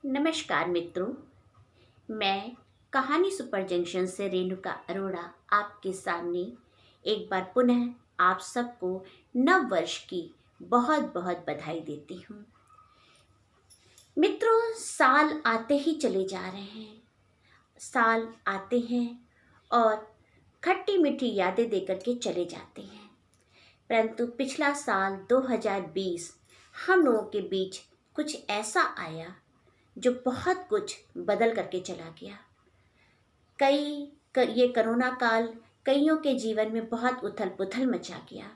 नमस्कार मित्रों, मैं कहानी सुपर जंक्शन से रेणुका अरोड़ा आपके सामने एक बार पुनः आप सबको नव वर्ष की बहुत बहुत बधाई देती हूँ। मित्रों, साल आते ही चले जा रहे हैं। साल आते हैं और खट्टी मीठी यादें देकर के चले जाते हैं, परंतु पिछला साल 2020 हम लोगों के बीच कुछ ऐसा आया जो बहुत कुछ बदल करके चला गया। ये कोरोना काल कईयों के जीवन में बहुत उथल पुथल मचा गया।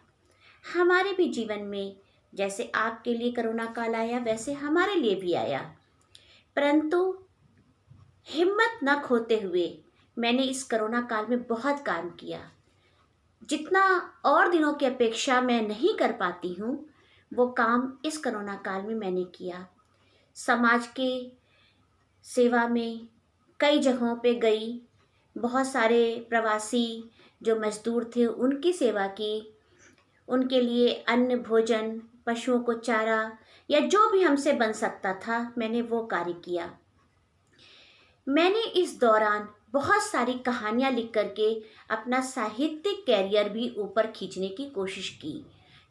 हमारे भी जीवन में जैसे आपके लिए कोरोना काल आया वैसे हमारे लिए भी आया, परंतु हिम्मत न खोते हुए मैंने इस कोरोना काल में बहुत काम किया। जितना और दिनों की अपेक्षा मैं नहीं कर पाती हूँ वो काम इस कोरोना काल में मैंने किया। समाज के सेवा में कई जगहों पे गई, बहुत सारे प्रवासी जो मजदूर थे उनकी सेवा की, उनके लिए अन्न भोजन, पशुओं को चारा या जो भी हमसे बन सकता था मैंने वो कार्य किया। मैंने इस दौरान बहुत सारी कहानियाँ लिख करके अपना साहित्यिक कैरियर भी ऊपर खींचने की कोशिश की,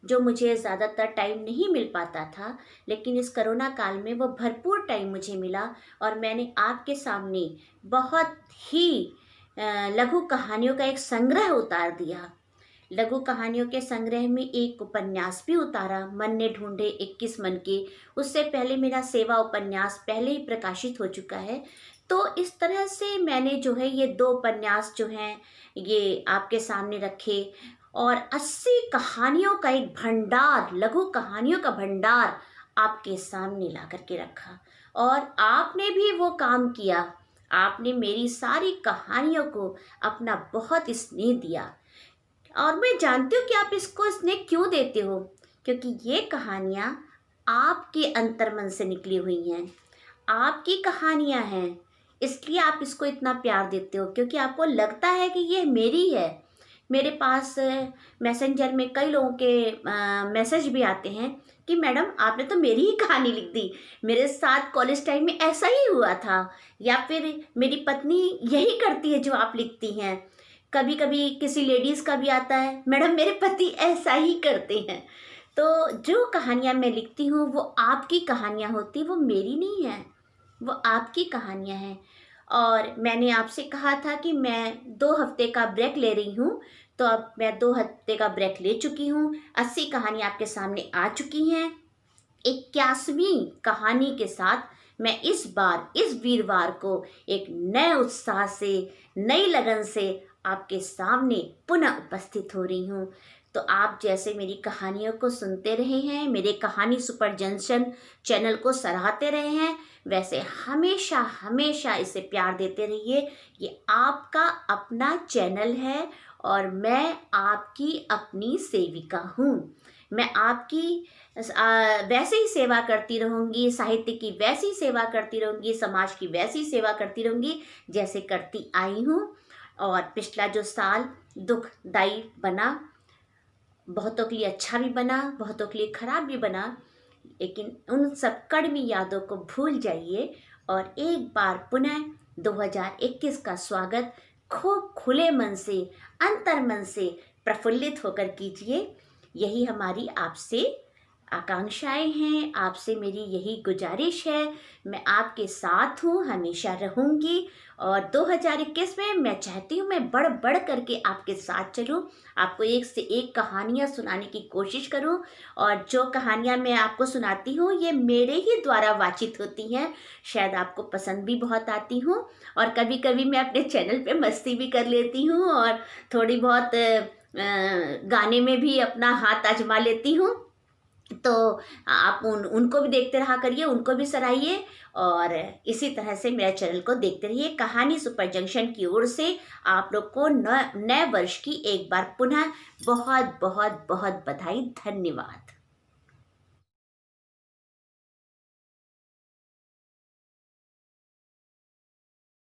जो मुझे ज़्यादातर टाइम नहीं मिल पाता था, लेकिन इस कोरोना काल में वो भरपूर टाइम मुझे मिला और मैंने आपके सामने बहुत ही लघु कहानियों का एक संग्रह उतार दिया। लघु कहानियों के संग्रह में एक उपन्यास भी उतारा, मन ने ढूंढे 21 मन के। उससे पहले मेरा सेवा उपन्यास पहले ही प्रकाशित हो चुका है। तो इस तरह से मैंने जो है ये 2 उपन्यास जो हैं ये आपके सामने रखे और 80 कहानियों का एक भंडार, लघु कहानियों का भंडार आपके सामने ला करके रखा। और आपने भी वो काम किया, आपने मेरी सारी कहानियों को अपना बहुत स्नेह दिया और मैं जानती हूँ कि आप इसको स्नेह क्यों देते हो, क्योंकि ये कहानियाँ आपके अंतर्मन से निकली हुई हैं, आपकी कहानियाँ हैं, इसलिए आप इसको इतना प्यार देते हो, क्योंकि आपको लगता है कि ये मेरी है। मेरे पास मैसेंजर में कई लोगों के मैसेज भी आते हैं कि मैडम आपने तो मेरी ही कहानी लिख दी, मेरे साथ कॉलेज टाइम में ऐसा ही हुआ था, या फिर मेरी पत्नी यही करती है जो आप लिखती हैं। कभी कभी किसी लेडीज़ का भी आता है, मैडम मेरे पति ऐसा ही करते हैं। तो जो कहानियाँ मैं लिखती हूँ वो आपकी कहानियाँ होती, वो मेरी नहीं है, वो आपकी कहानियाँ हैं। और मैंने आपसे कहा था कि मैं 2 हफ्ते का ब्रेक ले रही हूँ, तो अब मैं 2 हफ्ते का ब्रेक ले चुकी हूँ। 80 कहानी आपके सामने आ चुकी हैं। 81वीं कहानी के साथ मैं इस बार इस वीरवार को एक नए उत्साह से, नई लगन से आपके सामने पुनः उपस्थित हो रही हूँ। तो आप जैसे मेरी कहानियों को सुनते रहे हैं, मेरे कहानी सुपर जंक्शन चैनल को सराहते रहे हैं, वैसे हमेशा हमेशा इसे प्यार देते रहिए। ये आपका अपना चैनल है और मैं आपकी अपनी सेविका हूँ। मैं आपकी वैसे ही सेवा करती रहूँगी, साहित्य की वैसी सेवा करती रहूँगी, समाज की वैसी सेवा करती रहूँगी जैसे करती आई हूँ। और पिछला जो साल दुखदाई बना, बहुतों के लिए अच्छा भी बना, बहुतों के लिए खराब भी बना, लेकिन उन सब कड़वी यादों को भूल जाइए और एक बार पुनः 2021 का स्वागत खूब खुले मन से, अंतर्मन से प्रफुल्लित होकर कीजिए। यही हमारी आपसे आकांक्षाएं हैं, आपसे मेरी यही गुजारिश है। मैं आपके साथ हूँ, हमेशा रहूँगी और 2021 में मैं चाहती हूँ मैं बढ़ बढ़ करके आपके साथ चलूँ, आपको एक से एक कहानियाँ सुनाने की कोशिश करूँ। और जो कहानियाँ मैं आपको सुनाती हूँ ये मेरे ही द्वारा वाचित होती हैं, शायद आपको पसंद भी बहुत आती हूँ। और कभी कभी मैं अपने चैनल पे मस्ती भी कर लेती हूँ और थोड़ी बहुत गाने में भी अपना हाथ आजमा लेती हूँ। तो आप उनको भी देखते रहा करिए, उनको भी सराहिए और इसी तरह से मेरे चैनल को देखते रहिए। कहानी सुपर जंक्शन की ओर से आप लोग को नए वर्ष की एक बार पुनः बहुत बहुत बहुत बधाई। धन्यवाद।